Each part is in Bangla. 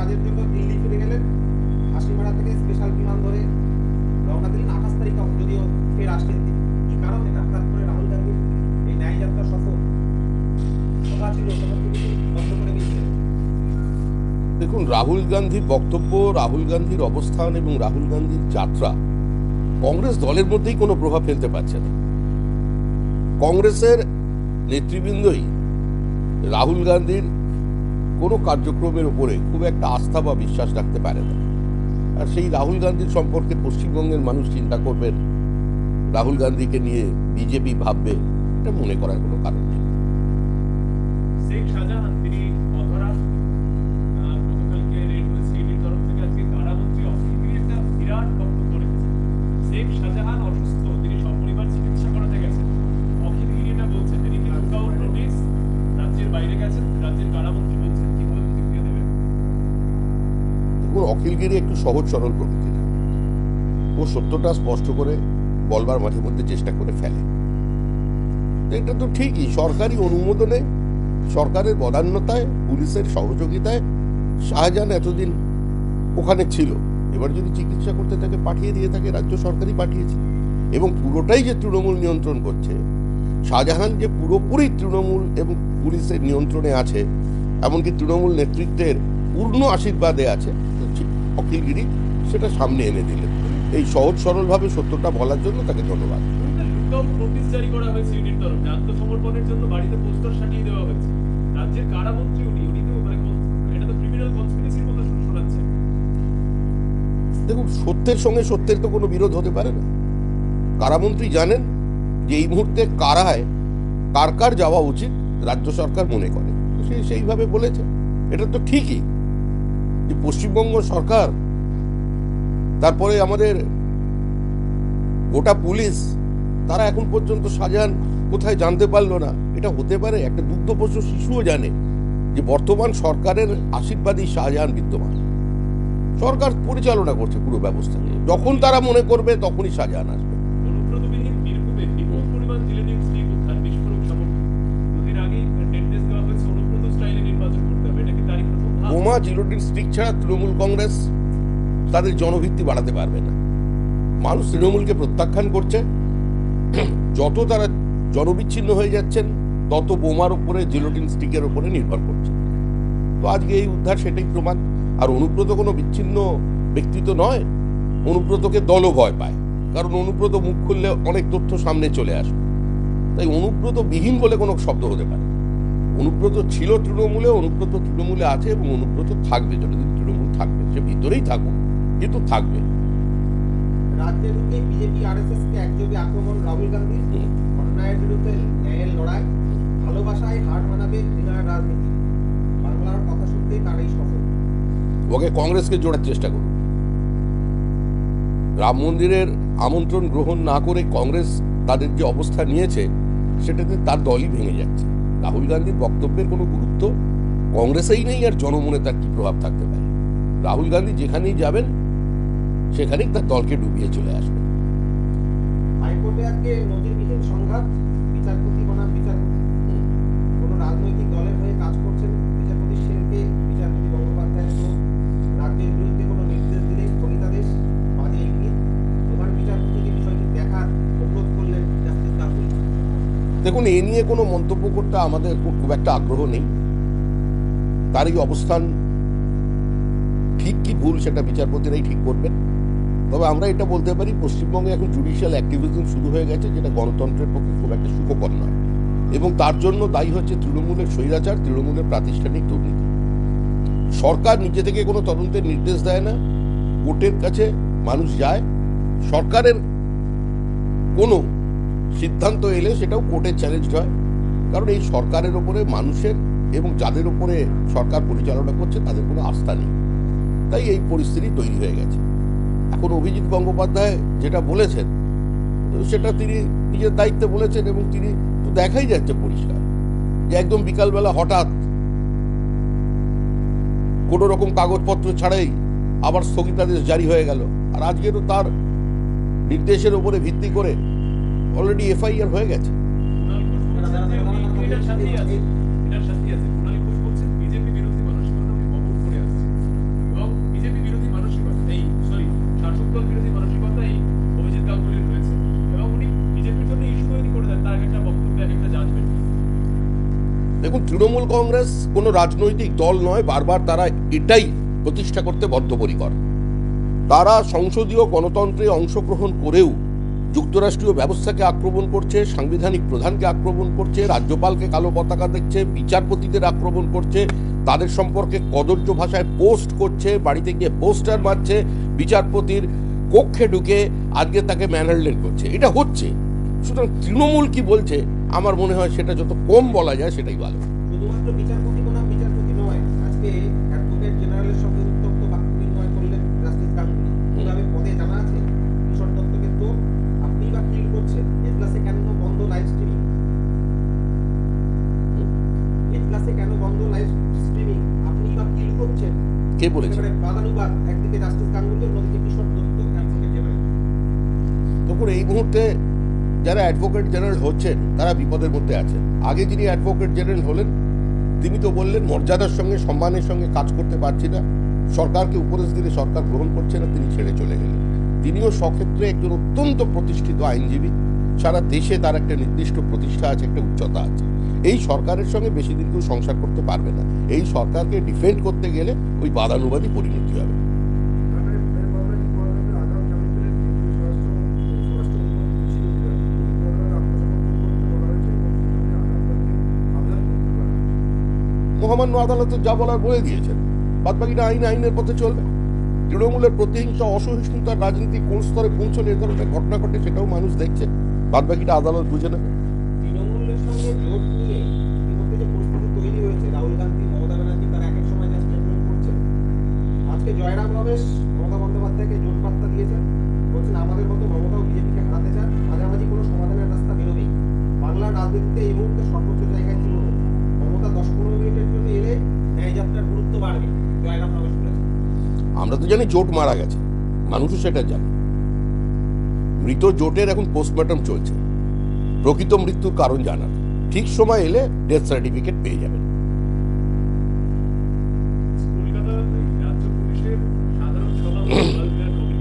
কাজের জন্য দিল্লি ফিরে গেলেন। হাসিমারা থেকে স্পেশাল বিমান ধরে রওনা দিলেন 28 তারিখ, যদিও ফের আসলেন তিনি। কি কারণ এটা? হঠাৎ করে রাহুল গান্ধীর এই ন্যায় যাত্রা সফর কথা ছিল, সমস্ত কিছু বন্ধ করে দিয়েছিলেন। দেখুন, রাহুল গান্ধীর বক্তব্য, রাহুল গান্ধীর অবস্থান এবং রাহুল গান্ধীর যাত্রা কংগ্রেস দলের মধ্যেই কোনো প্রভাব ফেলতে পারছে না। কংগ্রেসের নেতৃবৃন্দই রাহুল গান্ধীর কোনো কার্যক্রমের উপরে খুব একটা আস্থা বা বিশ্বাস রাখতে পারে না। আর সেই রাহুল গান্ধীর সম্পর্কে পশ্চিমবঙ্গের মানুষ চিন্তা করবেন, রাহুল গান্ধীকে নিয়ে বিজেপি ভাববে, এটা মনে করার কোনো কারণ নেই। শেখ শাহজাহান তিনি অধরা, গতকালকে রেলওয়ে সিডির তরফ থেকে আজকে কারামন্ত্রী অখিল গিরি একটা বিরাট বক্তব্য রেখেছেন। শেখ শাহজাহান অসুস্থ, তিনি সপরিবার চিকিৎসা করাতে গেছেন। অখিল গিরি এটা বলছেন, তিনি কি লুকআউট নোটিস রাজ্যের বাইরে গেছেন, রাজ্যের কারামন্ত্রী বলছেন, কিভাবে প্রতিক্রিয়া দেবেন? দেখুন, অখিল গিরি একটু সহজ সরল প্রকৃতির। ও সত্যটা স্পষ্ট করে বলবার মাঝে মধ্যে চেষ্টা করে ফেলে। তো এটা তো ঠিকই, সরকারি অনুমোদনে, সরকারের বদান্যতায়, পুলিশের সহযোগিতায় শাহজাহান এতদিন ওখানে ছিল। এবার যদি চিকিৎসা করতে তাকে পাঠিয়ে দিয়ে থাকে, রাজ্য সরকারই পাঠিয়েছে, এবং পুরোটাই যে তৃণমূল নিয়ন্ত্রণ করছে, শাহজাহান যে পুরোপুরি তৃণমূল এবং পুলিশের নিয়ন্ত্রণে আছে, এমনকি তৃণমূল নেতৃত্বের পূর্ণ আশীর্বাদে আছে, অখিল গিরি সেটা সামনে এনে দিলেন। এই সহজ সরলভাবে সত্যটা বলার জন্য তাকে ধন্যবাদ। লুকআউট নোটিস জারি করা হয়েছে ইডির তরফে, আত্মসমর্পণের জন্য বাড়িতে পোস্টার সাটিয়ে দেওয়া হয়েছে। রাজ্যের কারামন্ত্রী উনি তো এটা তো ক্রিমিনাল কনস্পিরেসির মতো শোনাচ্ছে। দেখুন, সত্যের সঙ্গে সত্যের তো কোনো বিরোধ হতে পারে না। কারামন্ত্রী জানেন যে এই মুহূর্তে কারায় কার কার যাওয়া উচিত রাজ্য সরকার মনে করে, সে সেইভাবে বলেছে। এটা তো ঠিকই যে পশ্চিমবঙ্গ সরকার, তারপরে আমাদের গোটা পুলিশ, তারা এখন পর্যন্ত শাহজাহান কোথায় জানতে পারলো না। এটা হতে পারে? একটা দুগ্ধপোষ্য শিশুও জানে যে বর্তমান সরকারের আশীর্বাদী শাহজাহান বিদ্যমান। সরকার পরিচালনা করছে পুরো ব্যবস্থাকে, যখন তারা মনে করবে তখনই শাহজাহান আসবে। অনুব্রতবিহীন বীরভূমে বিপুল পরিমাণ জিলেটিন স্টিক উদ্ধার, বিস্ফোরক সামগ্রী। দুদিন আগেই নির্দেশ দেওয়া হয়েছে অনুব্রত স্টাইলে নির্বাচন করতে হবে। এটা কি তারিখ প্রথম ধাপ? বোমা, জিলোটিন স্টিক ছাড়া তৃণমূল কংগ্রেস তাদের জনভিত্তি বাড়াতে পারবে না। মানুষ তৃণমূলকে প্রত্যাখ্যান করছে। যত তারা জনবিচ্ছিন্ন হয়ে যাচ্ছেন, তত বোমার উপরে, জিলোটিন স্টিকের উপরে নির্ভর করছে। তো আজকে এই উদ্ধার সেটাই প্রমাণ। আর অনুব্রত কোনো বিচ্ছিন্ন ব্যক্তি তো নয়। অনুব্রতকে দলও ভয় পায়, কারণ অনুব্রত মুখ খুললে অনেক তথ্য সামনে চলে আসবে। তাই অনুব্রত বিহীন বলে কোনো শব্দ হতে পারে। অনুব্রত ছিল তৃণমূলে, অনুব্রত তৃণমূলে আছে এবং অনুব্রত থাকবে যতদিন তৃণমূল থাকবে। সে ভিতরেই থাকুক, কিন্তু থাকবে। রাজ্যে ঢুকে বিজেপি আরএসএস কে একযোগে আক্রমণ রাহুল গান্ধী। অন্যায়ের বিরুদ্ধে ন্যায়ের লড়াই, ভালোবাসায় হার মানাবে ঘৃণার রাজনীতি। বাংলার কথা শুনতেই তার এই সফর। ওকে কংগ্রেসকে জোড়ার চেষ্টা করুন। রাম মন্দিরের আমন্ত্রণ গ্রহণ না করে কংগ্রেস তাদের যে অবস্থা নিয়েছে, সেটাতে তার দলই ভেঙে যাচ্ছে। রাহুল গান্ধীর বক্তব্যের কোনো গুরুত্ব কংগ্রেসেই নেই, আর জনমনে তার কি প্রভাব থাকতে পারে? রাহুল গান্ধী যেখানেই যাবেন সেখানেই তার দলকে ডুবিয়ে চলে আসবে। হাইকোর্টে আজকে নজিরবিহীন সংঘাত, বিচারপতি বনাম বিচারপতি। কোন রাজনৈতিক দলের হয়ে কাজ করছেন বিচারপতি সেনকে বিচারপতি গঙ্গোপাধ্যায় তো রাজ্যের বিরুদ্ধে কোনো নির্দেশ দিলে স্থগিতাদেশ, বাজে ইঙ্গিত। প্রধান বিচারপতিকে বিষয়টি দেখার অনুরোধ করলেন জাস্টিস গাঙ্গুলি। দেখুন, এ নিয়ে কোনো মন্তব্য করতে আমাদের খুব একটা আগ্রহ নেই। তার এই অবস্থান ঠিক কি ভুল সেটা বিচারপতিরাই ঠিক করবেন। তবে আমরা এটা বলতে পারি, পশ্চিমবঙ্গে এখন জুডিশিয়াল অ্যাক্টিভিজম শুরু হয়ে গেছে, যেটা গণতন্ত্রের পক্ষে খুব একটা সুখকর নয়। এবং তার জন্য দায়ী হচ্ছে তৃণমূলের স্বৈরাচার, তৃণমূলের প্রাতিষ্ঠানিক দুর্নীতি। সরকার নিজে থেকে কোনো তদন্তের নির্দেশ দেয় না, কোর্টের কাছে মানুষ যায়। সরকারের কোনো সিদ্ধান্ত এলে সেটাও কোর্টে চ্যালেঞ্জ হয়, কারণ এই সরকারের ওপরে মানুষের এবং যাদের উপরে সরকার পরিচালনা করছে তাদের কোনো আস্থা নেই। তাই এই পরিস্থিতি তৈরি হয়ে গেছে। এখন অভিজিৎ গঙ্গোপাধ্যায় যেটা বলেছেন, সেটা তিনি নিজের দায়িত্বে বলেছেন, এবং তিনি তো দেখাই যাচ্ছে পরিষ্কার যে একদম বিকালবেলা হঠাৎ কোনো রকম কাগজপত্র ছাড়াই আবার স্থগিতাদেশ জারি হয়ে গেল। আর আজকেরও তার নির্দেশের উপরে ভিত্তি করে অলরেডি এফআইআর হয়ে গেছে। কুণাল ঘোষ বলছেন যে উনি এটার সাথেই আছে, এটার সাথেই আছে। কুণাল ঘোষ বলছেন বিজেপি বিরোধী মানসিকতা উনি কবর করে আসছেন। তৃণমূল কংগ্রেস কোনো রাজনৈতিক দল নয়, বারবার তারা এটাই প্রতিষ্ঠা করতে বদ্ধপরিকর। তারা সংসদীয় গণতন্ত্রে অংশগ্রহণ করেও যুক্তরাষ্ট্রীয় ব্যবস্থাকে আক্রমণ করছে, সাংবিধানিক প্রধানকে আক্রমণ করছে, রাজ্যপালকে কালো পতাকা দেখছে, বিচারপতিদের আক্রমণ করছে, তাদের সম্পর্কে কদর্য ভাষায় পোস্ট করছে, বাড়িতে গিয়ে পোস্টার মারছে, বিচারপতির কক্ষে ঢুকে আজকে তাকে ম্যানহ্যান্ডেল করছে। এটা হচ্ছে। সুতরাং তৃণমূল কি বলছে আমার মনে হয় সেটা যত কম বলা যায় সেটাই ভালো। শুধুমাত্র বিচারপতি বনাম বিচারপতি নয়, আজকে অ্যাডভোকেট জেনারেলের সঙ্গে উত্তপ্ত বাক্য বিনিময় করলেন জাস্টিস গাঙ্গুলি। কিভাবে পদে জানা আছে? কিশোর দত্তকে তো আপনি বা কি করছেন? এজলাসে কেন বন্ধ লাইভ স্ট্রিমিং? এজলাসে কেন বন্ধ লাইভ স্ট্রিমিং? আপনি বা কি করছেন? কে বলেছে? একেবারে বাদানুবাদ, একদিকে জাস্টিস গাঙ্গুলি, অন্যদিকে কিশোর দত্ত অ্যাডভোকেট জেনারেল। তখন এই মুহূর্তে যারা অ্যাডভোকেট জেনারেল হচ্ছেন তারা বিপদের মধ্যে আছেন। আগে যিনি অ্যাডভোকেট জেনারেল হলেন তিনি তো বললেন মর্যাদার সঙ্গে সম্মানের সঙ্গে কাজ করতে পারছি না, সরকারকে উপদেশ দিলে সরকার গ্রহণ করছে না, তিনি ছেড়ে চলে গেলেন। তিনিও সক্ষেত্রে একজন অত্যন্ত প্রতিষ্ঠিত আইনজীবী, সারা দেশে তার একটা নির্দিষ্ট প্রতিষ্ঠা আছে, একটা উচ্চতা আছে। এই সরকারের সঙ্গে বেশি দিন কেউ সংসার করতে পারবে না। এই সরকারকে ডিফেন্ড করতে গেলে ওই বাদানুবাদী পরিণতি হবে। মহামান্য আদালত যা বলার বলে দিয়েছেন, বাদবাকিটা আইনের পথে চলবে। তৃণমূলের প্রতিহিংসা, অসহিষ্ণুতার রাজনীতি কোন স্তরে পৌঁছলে এ ধরনের ঘটনা ঘটে সেটাও মানুষ দেখছে, বাদবাকিটা আদালত বুঝে নেবে। তৃণমূলের সঙ্গে জোট নিয়ে ইতিমধ্যে যে পরিস্থিতি তৈরি হয়েছে, রাহুল গান্ধী, মমতা ব্যানার্জি তারা এক এক সময় যা স্টেটমেন্ট করছেন। আজকে জয়রাম রমেশ মমতা বন্দ্যোপাধ্যায়কে জোট বার্তা দিয়েছেন, বলছেন আমাদের মতো মমতাও বিজেপিকে হারাতে চান, মাঝামাঝি কোনো সমাধানের রাস্তা বেরোবেই। বাংলার রাজনীতিতে এই মুহূর্তে সর্বোচ্চ জায়গায় তৃণমূল। মমতা 10-15 মিনিটের জন্য এলে ন্যায়যাত্রার গুরুত্ব বাড়বে, জয়রাম রমেশ বলেছেন। আমরা তো জানি জোট মারা গেছে, মানুষও সেটা জানে। মৃত জোটের এখন পোস্টমর্টম চলছে, প্রকৃত মৃত্যুর কারণ জানা। ঠিক সময় এলে ডেথ সার্টিফিকেট পেয়ে যাবেন। কলকাতা রাজ্য পুলিশের সাধারণ সভাপতি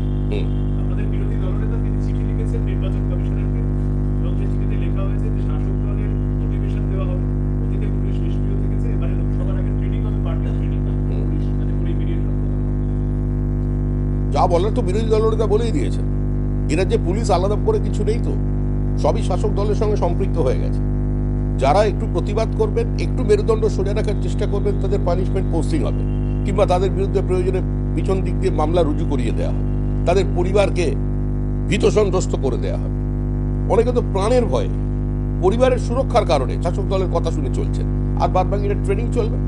আমাদের বিরোধী দলনেতা তিনি চিঠি লিখেছেন নির্বাচন কমিশনারকে, এবং সেই চিঠিতে লেখা হয়েছে যে শাসক দলের মোটিভেশন দেওয়া হবে, অতীতে পুলিশ নিষ্ক্রিয় থেকেছে, এবারে লোকসভার আগে ট্রেনিং হবে, পার্টি ট্রেনিং, পুলিশ মানে পুরো ইমিডিয়েট। যা বলার তো বিরোধী দলনেতা বলেই দিয়েছেন। এরা যে পুলিশ আলাদা করে কিছু নেই তো, সবই শাসক দলের সঙ্গে সম্পৃক্ত হয়ে গেছে। যারা একটু প্রতিবাদ করবেন, একটু মেরুদণ্ড সোজা রাখার চেষ্টা করবেন, তাদের পানিশমেন্ট পোস্টিং হবে, কিংবা তাদের বিরুদ্ধে প্রয়োজনে পিছন দিক দিয়ে মামলা রুজু করিয়ে দেওয়া হবে, তাদের পরিবারকে ভীতসন্ত্রস্ত করে দেওয়া হবে। অনেকে তো প্রাণের ভয়ে, পরিবারের সুরক্ষার কারণে শাসক দলের কথা শুনে চলছেন, আর বাদ বাকিটা ট্রেনিং চলবে।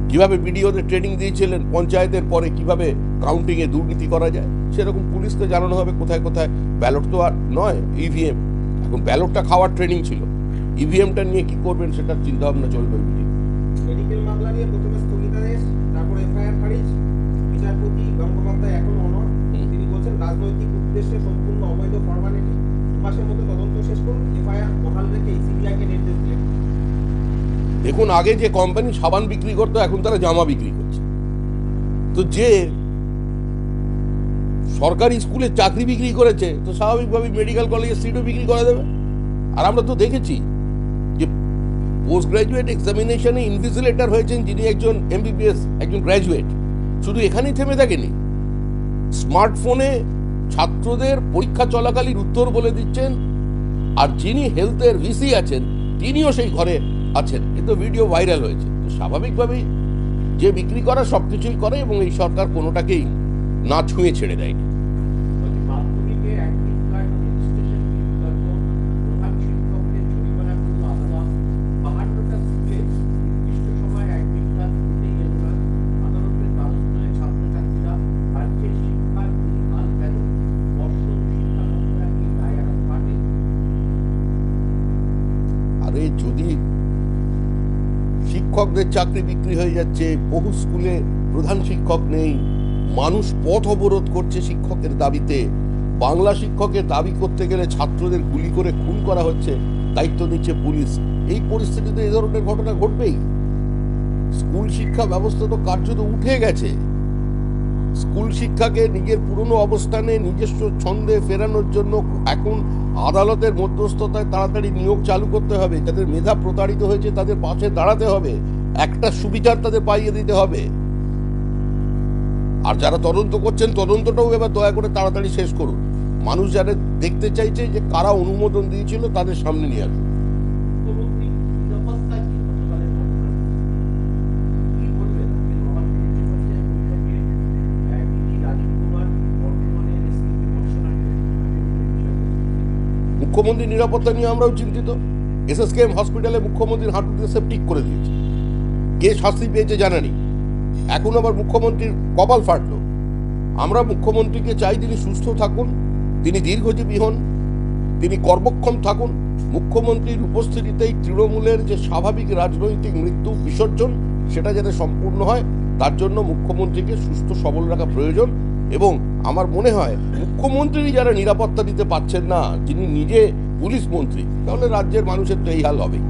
কিভাবে বিডিওদের ট্রেনিং দিয়েছিলেন পঞ্চায়েতের পরে কিভাবে কাউন্টিং এ দুর্নীতি করা যায়, সেরকম পুলিশকে জানানো হবে কোথায় কোথায় ব্যালট তো আর নয়, ইভিএম। এখন ব্যালটটা খাওয়ার ট্রেনিং ছিল, ইভিএমটা নিয়ে কি করবেন সেটার চিন্তা ভাবনা চলবে। মেডিকেল মামলা নিয়ে প্রথমে স্থগিতাদেশ, তারপর এফআইআর খারিজ। বিচারপতি গঙ্গোপাধ্যায় এখন অনড়। তিনি বলছেন রাজনৈতিক উদ্দেশ্যে সম্পূর্ণ অবৈধ ফরমালিটি, 2 মাসের মধ্যে তদন্ত শেষ করুন, এফআইআর বহাল রেখে সিবিআইকে নির্দেশ দিলেন। দেখুন, আগে যে কোম্পানি সাবান বিক্রি করতো এখন তারা জামা বিক্রি করছে। তো যে সরকারি স্কুলে চাকরি বিক্রি করেছে তো স্বাভাবিকভাবেই মেডিকেল কলেজের সিটও বিক্রি করে দেবে। আর আমরা তো দেখেছি যে পোস্ট গ্রাজুয়েট এক্সামিনেশনে ইনভিজিলেটর হয়েছেন যিনি একজন এমবিবিএস, একজন গ্র্যাজুয়েট। শুধু এখানেই থেমে থাকেনি, স্মার্টফোনে ছাত্রদের পরীক্ষা চলাকালীন উত্তর বলে দিচ্ছেন, আর যিনি হেলথের ভিসি আছেন তিনিও সেই ঘরে আছেন। কিন্তু ভিডিও ভাইরাল হয়েছে। তো স্বাভাবিকভাবেই যে বিক্রি করা সবকিছুই করে, এবং এই সরকার কোনোটাকেই না ছুঁয়ে ছেড়ে দেয়নি। মাধ্যমিকে অ্যাডমিট কার্ড রেজিস্ট্রেশন বিতর্ক, প্রধান শিক্ষকদের জরিমানা করল আদালত। 52টা স্কুলে নির্দিষ্ট সময় অ্যাডমিট কার্ড দিতেই এলো না। আদালতের দ্বারস্থ ছাত্রছাত্রীরা রাজ্যের শিক্ষার হাল কেন? পর্ষদ শিক্ষা সংস্থা কি দায় এড়াতে পারবে? আরে যদি শিক্ষকদের চাকরি বিক্রি হয়ে যাচ্ছে, বহু স্কুলে প্রধান শিক্ষক নেই, মানুষ পথ অবরোধ করছে শিক্ষকের দাবিতে, বাংলা শিক্ষকের দাবি করতে গেলে ছাত্রদের গুলি করে খুন করা হচ্ছে, দায়িত্ব নিচ্ছে পুলিশ। এই পরিস্থিতিতে এই ধরনের ঘটনা ঘটবেই। স্কুল শিক্ষা ব্যবস্থা তো কার্যত উঠে গেছে। স্কুল শিক্ষাকে নিজের পুরনো অবস্থানে নিজস্ব ছন্দে ফেরানোর জন্য এখন আদালতের মধ্যস্থতায় তাড়াতাড়ি নিয়োগ চালু করতে হবে। যাদের মেধা প্রতারিত হয়েছে তাদের পাশে দাঁড়াতে হবে, একটা সুবিচার তাদের পাইয়ে দিতে হবে। আর যারা তদন্ত করছেন তদন্তটাও এবার দয়া করে তাড়াতাড়ি শেষ করুন। মানুষ যারা দেখতে চাইছে যে কারা অনুমোদন দিয়েছিল তাদের সামনে নিয়ে আসুন। মুখ্যমন্ত্রী নিরাপত্তা কি গতকালের ঘটনা কি বলবেন? আপনি মহানগরীর বৈঠকে ডিজি রাজীব কুমার বর্তমানে এসপিকে ঘোষণা করেছেন। মুখ্যমন্ত্রী নিরাপত্তা নিয়ে আমরাও চিন্তিত। এসএসকেএম হসপিটালে মুখ্যমন্ত্রীর হাঁটুতে সেপটিক করে দিয়েছে, কে শাস্তি পেয়েছে জানা নেই। এখন আবার মুখ্যমন্ত্রীর কপাল ফাটল। আমরা মুখ্যমন্ত্রীকে চাই তিনি সুস্থ থাকুন, তিনি দীর্ঘজীবী হন, তিনি কর্মক্ষম থাকুন। মুখ্যমন্ত্রীর উপস্থিতিতেই তৃণমূলের যে স্বাভাবিক রাজনৈতিক মৃত্যু বিসর্জন সেটা যাতে সম্পূর্ণ হয় তার জন্য মুখ্যমন্ত্রীকে সুস্থ সবল রাখা প্রয়োজন। এবং আমার মনে হয় মুখ্যমন্ত্রী যারা নিরাপত্তা দিতে পারছেন না, যিনি নিজে পুলিশ মন্ত্রী, তাহলে রাজ্যের মানুষের তো এই হাল হবেই।